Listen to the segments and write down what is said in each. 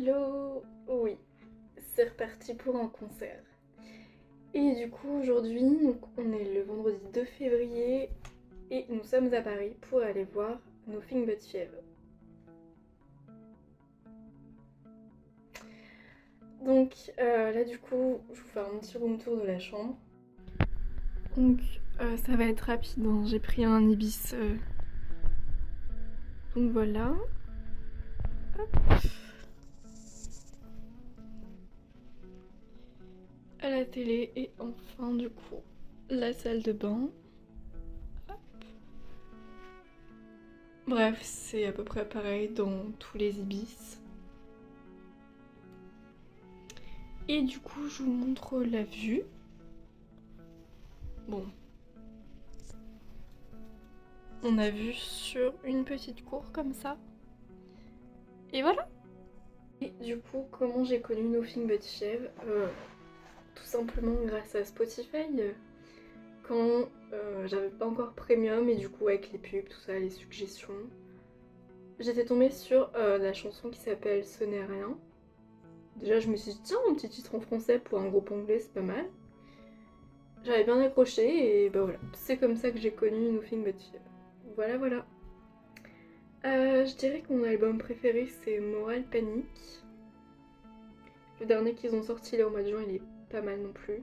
Hello! Oui, c'est reparti pour un concert. Et du coup aujourd'hui, on est le vendredi 2 février et nous sommes à Paris pour aller voir Nothing But Thieves. Donc là du coup, je vous fais un petit room tour de la chambre. Donc ça va être rapide, hein. J'ai pris un Ibis. Donc voilà. Hop. À la télé et enfin du coup la salle de bain. Hop. Bref, c'est à peu près pareil dans tous les Ibis. Et du coup je vous montre la vue. Bon. On a vu sur une petite cour comme ça. Et voilà. Et du coup, comment j'ai connu Nothing But Thieves tout simplement grâce à Spotify. Quand j'avais pas encore Premium et du coup avec les pubs, tout ça, les suggestions, j'étais tombée sur la chanson qui s'appelle Ce n'est rien. Déjà je me suis dit tiens, un petit titre en français pour un groupe anglais c'est pas mal. J'avais bien accroché et bah voilà, c'est comme ça que j'ai connu Nothing But Thieves. Voilà voilà. Je dirais que mon album préféré c'est Moral Panic. Le dernier qu'ils ont sorti là au mois de juin il est pas mal non plus.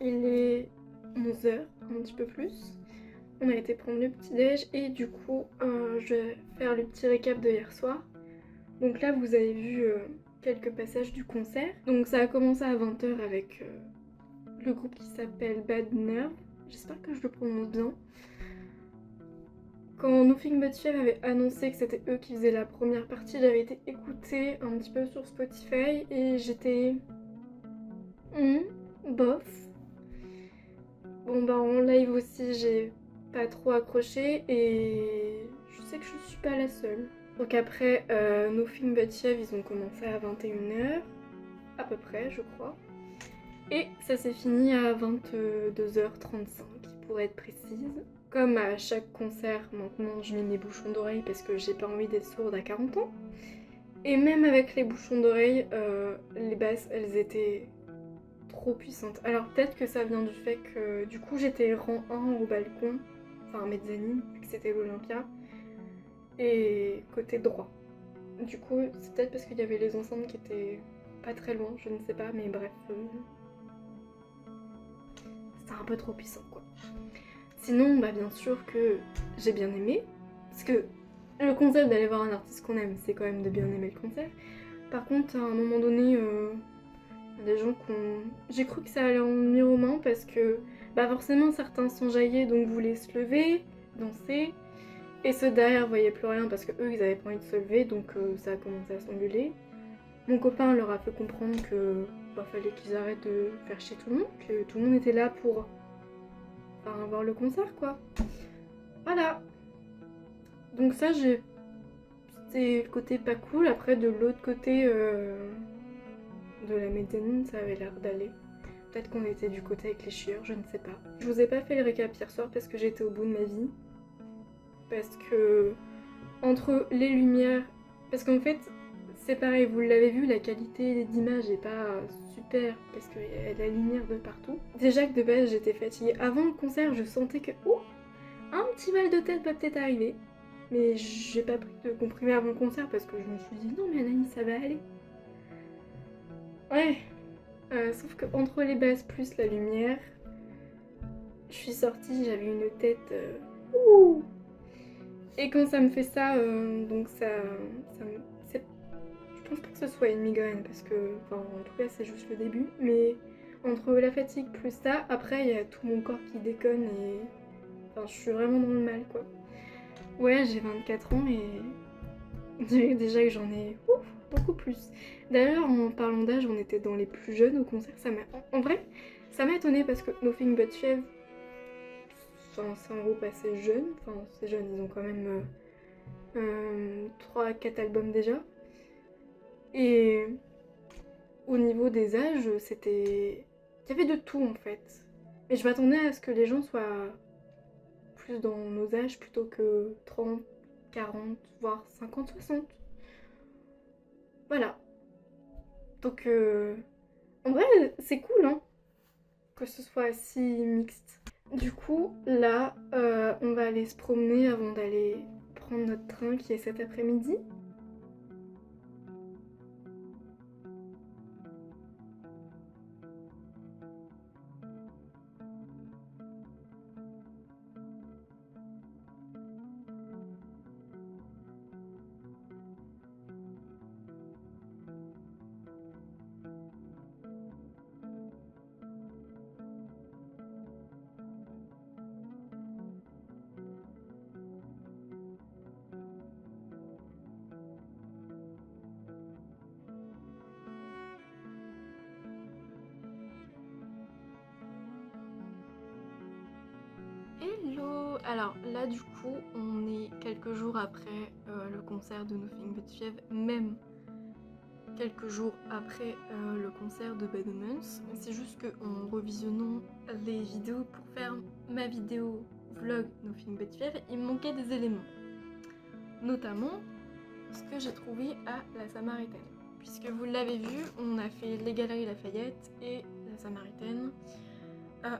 il est 11 h, un petit peu plus. On a été prendre le petit déj et du coup je vais faire le petit récap de hier soir. Donc là vous avez vu quelques passages du concert. Donc ça a commencé à 20 h avec le groupe qui s'appelle Bad Nerve. J'espère que je le prononce bien. Quand Nothing But Thieves avait annoncé que c'était eux qui faisaient la première partie, j'avais été écouter un petit peu sur Spotify et j'étais... bof. Bon bah en live aussi j'ai pas trop accroché et je sais que je suis pas la seule. Donc après Nothing But Thieves ils ont commencé à 21 h à peu près je crois. Et ça s'est fini à 22 h 35 pour être précise. Comme à chaque concert, maintenant je mets mes bouchons d'oreille parce que j'ai pas envie d'être sourde à 40 ans. Et même avec les bouchons d'oreille, les basses elles étaient trop puissantes. Alors peut-être que ça vient du fait que du coup j'étais rang 1 au balcon, enfin mezzanine, vu que c'était l'Olympia, et côté droit. Du coup c'est peut-être parce qu'il y avait les enceintes qui étaient pas très loin, je ne sais pas, mais bref. C'était un peu trop puissant quoi. Sinon, bah bien sûr que j'ai bien aimé, parce que le concept d'aller voir un artiste qu'on aime, c'est quand même de bien aimer le concert. Par contre, à un moment donné, des gens qu'on... J'ai cru que ça allait en venir aux mains parce que bah forcément certains s'enjaillaient donc voulaient se lever, danser, et ceux derrière voyaient plus rien parce que eux ils avaient pas envie de se lever donc ça a commencé à s'engueuler. Mon copain leur a fait comprendre que bah fallait qu'ils arrêtent de faire chier tout le monde, que tout le monde était là pour voir le concert quoi. Voilà. Donc ça c'était le côté pas cool. Après de l'autre côté de la mezzanine ça avait l'air d'aller. Peut-être qu'on était du côté avec les chieurs, je ne sais pas. Je vous ai pas fait le récap hier soir parce que j'étais au bout de ma vie. Parce que entre les lumières... Parce qu'en fait c'est pareil, vous l'avez vu, la qualité d'image est pas super parce qu'il y a de la lumière de partout. Déjà que de base j'étais fatiguée. Avant le concert je sentais que un petit mal de tête va peut-être arriver. Mais j'ai pas pris de comprimé avant le concert parce que je me suis dit non mais Anaïs ça va aller. Ouais. Sauf que entre les basses plus la lumière, je suis sortie, j'avais une tête... ouh. Et quand ça me fait ça, donc ça me... Je pense pas que ce soit une migraine parce que... Enfin en tout cas c'est juste le début. Mais entre la fatigue plus ça, après il y a tout mon corps qui déconne et... Enfin je suis vraiment dans le mal quoi. Ouais j'ai 24 ans et... Déjà que j'en ai beaucoup plus. D'ailleurs en parlant d'âge on était dans les plus jeunes au concert. En vrai ça m'a étonnée parce que Nothing But Thieves, c'est un groupe assez jeune. Enfin c'est jeune, ils ont quand même 3-4 albums déjà. Et au niveau des âges c'était... Il y avait de tout en fait. Mais je m'attendais à ce que les gens soient plus dans nos âges plutôt que 30, 40, voire 50, 60. Voilà. Donc en vrai c'est cool hein, que ce soit si mixte. Du coup là on va aller se promener avant d'aller prendre notre train qui est cet après-midi. Hello! Alors là du coup on est quelques jours après le concert de Nothing But Thieves, même quelques jours après le concert de Bad Omens. C'est juste qu'en revisionnant les vidéos pour faire ma vidéo vlog Nothing But Thieves, il me manquait des éléments. Notamment ce que j'ai trouvé à la Samaritaine. Puisque vous l'avez vu, on a fait les Galeries Lafayette et la Samaritaine.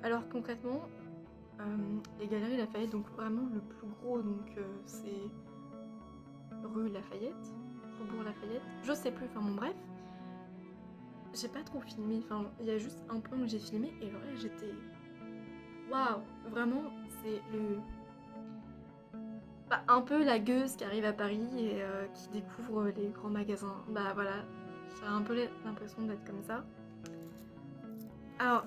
Alors concrètement, les Galeries Lafayette, donc vraiment le plus gros, donc c'est rue Lafayette, Faubourg Lafayette, je sais plus, enfin bon bref. j'ai pas trop filmé, enfin il y a juste un plan que j'ai filmé et vrai j'étais... Waouh! Vraiment c'est le... Bah, un peu la gueuse qui arrive à Paris et qui découvre les grands magasins. Bah voilà, j'ai un peu l'impression d'être comme ça. Alors,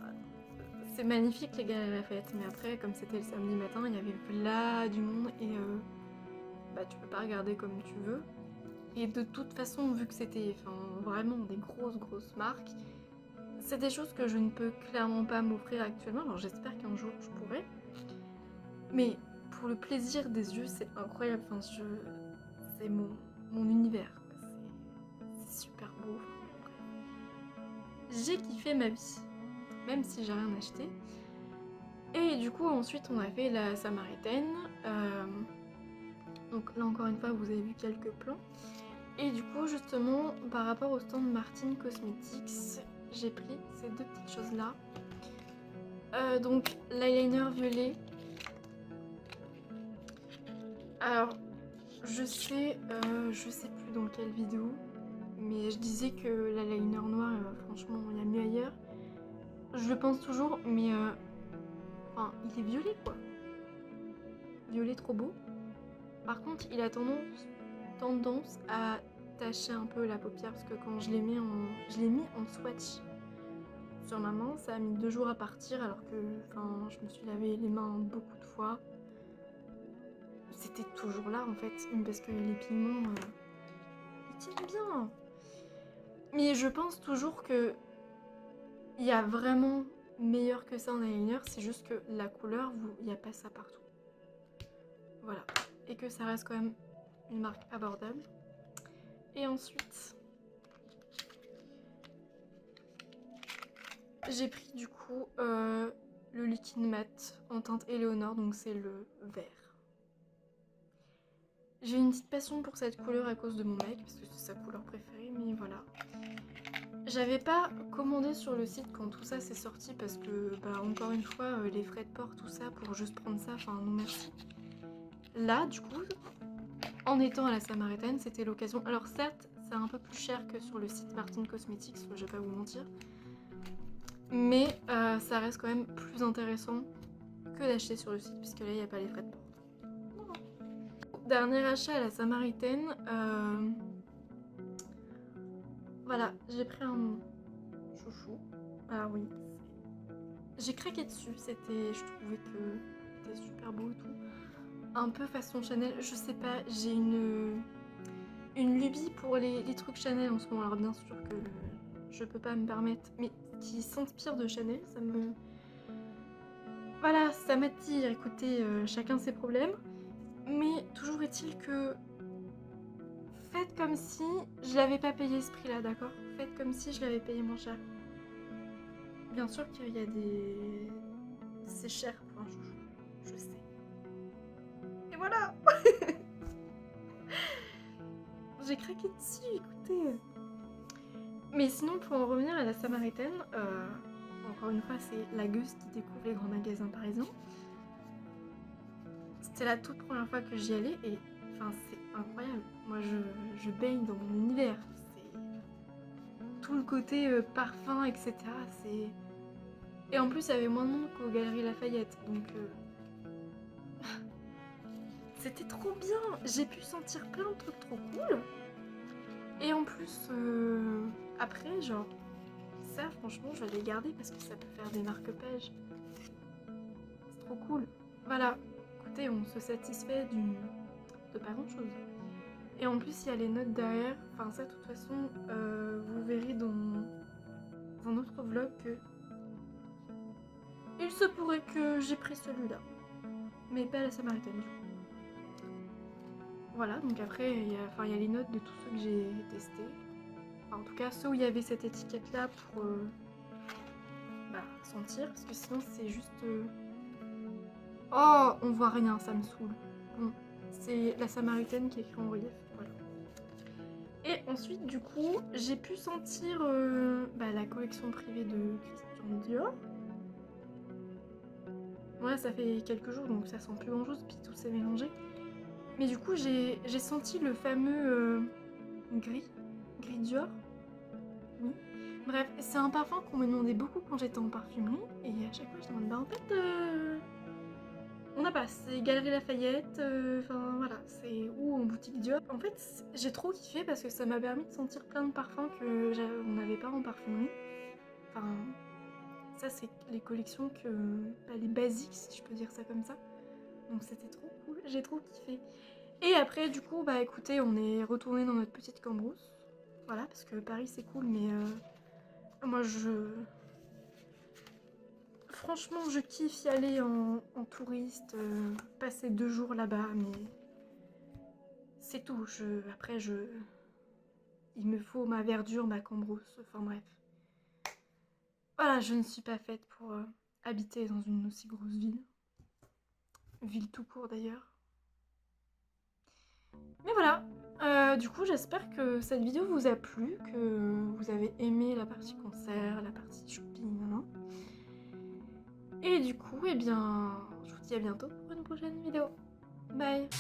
c'est magnifique les Galeries Lafayette, mais après, comme c'était le samedi matin, il y avait là du monde et bah tu peux pas regarder comme tu veux. Et de toute façon, vu que c'était vraiment des grosses marques, c'est des choses que je ne peux clairement pas m'offrir actuellement. Alors j'espère qu'un jour je pourrai. Mais pour le plaisir des yeux, c'est incroyable. C'est mon univers. C'est super beau. J'ai kiffé ma vie, même si j'ai rien acheté. Et du coup, ensuite, on a fait la Samaritaine. Donc là, encore une fois, vous avez vu quelques plans. Et du coup, justement, par rapport au stand Martin Cosmetics, j'ai pris ces deux petites choses-là. Donc, l'eyeliner violet. Alors, je sais plus dans quelle vidéo, mais je disais que l'eyeliner noir, franchement, il y a mieux ailleurs. Je le pense toujours, mais enfin, il est violet quoi. Violet trop beau. Par contre, il a tendance à tacher un peu la paupière parce que quand je l'ai mis en swatch sur ma main, ça a mis 2 jours à partir alors que je me suis lavé les mains beaucoup de fois. C'était toujours là en fait, parce que les pigments, ils tiennent bien. Mais je pense toujours que il y a vraiment meilleur que ça en eyeliner, c'est juste que la couleur, il n'y a pas ça partout. Voilà. Et que ça reste quand même une marque abordable. Et ensuite, j'ai pris du coup le liquide mat en teinte Eleonore, donc c'est le vert. J'ai une petite passion pour cette couleur à cause de mon mec, parce que c'est sa couleur préférée, mais voilà. J'avais pas commandé sur le site quand tout ça s'est sorti parce que, bah, encore une fois, les frais de port, tout ça, pour juste prendre ça, enfin non merci. Là, du coup, en étant à la Samaritaine, c'était l'occasion. Alors certes, c'est un peu plus cher que sur le site Martin Cosmetics, je vais pas vous mentir. Mais ça reste quand même plus intéressant que d'acheter sur le site, puisque là, il n'y a pas les frais de port. Dernier achat à la Samaritaine. Voilà, j'ai pris un chouchou. Ah oui, j'ai craqué dessus. Je trouvais que c'était super beau et tout. Un peu façon Chanel, je sais pas, j'ai une lubie pour les trucs Chanel en ce moment. Alors bien sûr que je peux pas me permettre, mais qui s'inspire de Chanel, ça me... Voilà, ça m'attire. Écoutez, chacun ses problèmes. Mais toujours est-il que... Faites comme si je l'avais pas payé ce prix-là, d'accord? Faites comme si je l'avais payé moins cher. Bien sûr qu'il y a des... C'est cher pour un chouchou, je sais. Et voilà. J'ai craqué dessus, écoutez. Mais sinon, pour en revenir à la Samaritaine, encore une fois, c'est la gueuse qui découvre les grands magasins parisiens. C'était la toute première fois que j'y allais et c'est incroyable. Moi, je baigne dans mon univers. C'est tout le côté parfum, etc. Et en plus, il y avait moins de monde qu'aux Galeries Lafayette, donc c'était trop bien. J'ai pu sentir plein de trucs trop cool. Et en plus, après, genre, ça, franchement, je vais les garder parce que ça peut faire des marque-pages. C'est trop cool. Voilà. Écoutez, on se satisfait de pas grand-chose. Et en plus, il y a les notes derrière. Enfin, ça, de toute façon, vous verrez dans un autre vlog que il se pourrait que j'ai pris celui-là. Mais pas la Samaritaine, du coup. Voilà, donc après, il y a les notes de tous ceux que j'ai testés. Enfin, en tout cas, ceux où il y avait cette étiquette-là pour sentir. Parce que sinon, c'est juste... Oh, on voit rien, ça me saoule. Bon, c'est la Samaritaine qui est écrit en relief. Voilà. Et ensuite, du coup, j'ai pu sentir la collection privée de Christian Dior. Ouais, ça fait quelques jours, donc ça sent plus grand chose, puis tout s'est mélangé. Mais du coup, j'ai senti le fameux gris Dior. Oui. Bref, c'est un parfum qu'on me demandait beaucoup quand j'étais en parfumerie. Et à chaque fois, je demande, bah en fait, on n'a pas, c'est Galeries Lafayette, enfin voilà, c'est ou en boutique Dior. En fait, j'ai trop kiffé parce que ça m'a permis de sentir plein de parfums que on n'avait pas en parfumerie. Enfin, ça c'est les collections que, bah, les basiques si je peux dire ça comme ça. Donc c'était trop cool, j'ai trop kiffé. Et après du coup, bah écoutez, on est retourné dans notre petite cambrousse. Voilà, parce que Paris c'est cool, mais moi franchement, je kiffe y aller en touriste, passer 2 jours là-bas, mais c'est tout. Après, il me faut ma verdure, ma cambrousse, enfin bref. Voilà, je ne suis pas faite pour habiter dans une aussi grosse ville. Ville tout court d'ailleurs. Mais voilà, du coup j'espère que cette vidéo vous a plu, que vous avez aimé la partie concert, la partie shopping, hein. Et du coup, eh bien, je vous dis à bientôt pour une prochaine vidéo. Bye.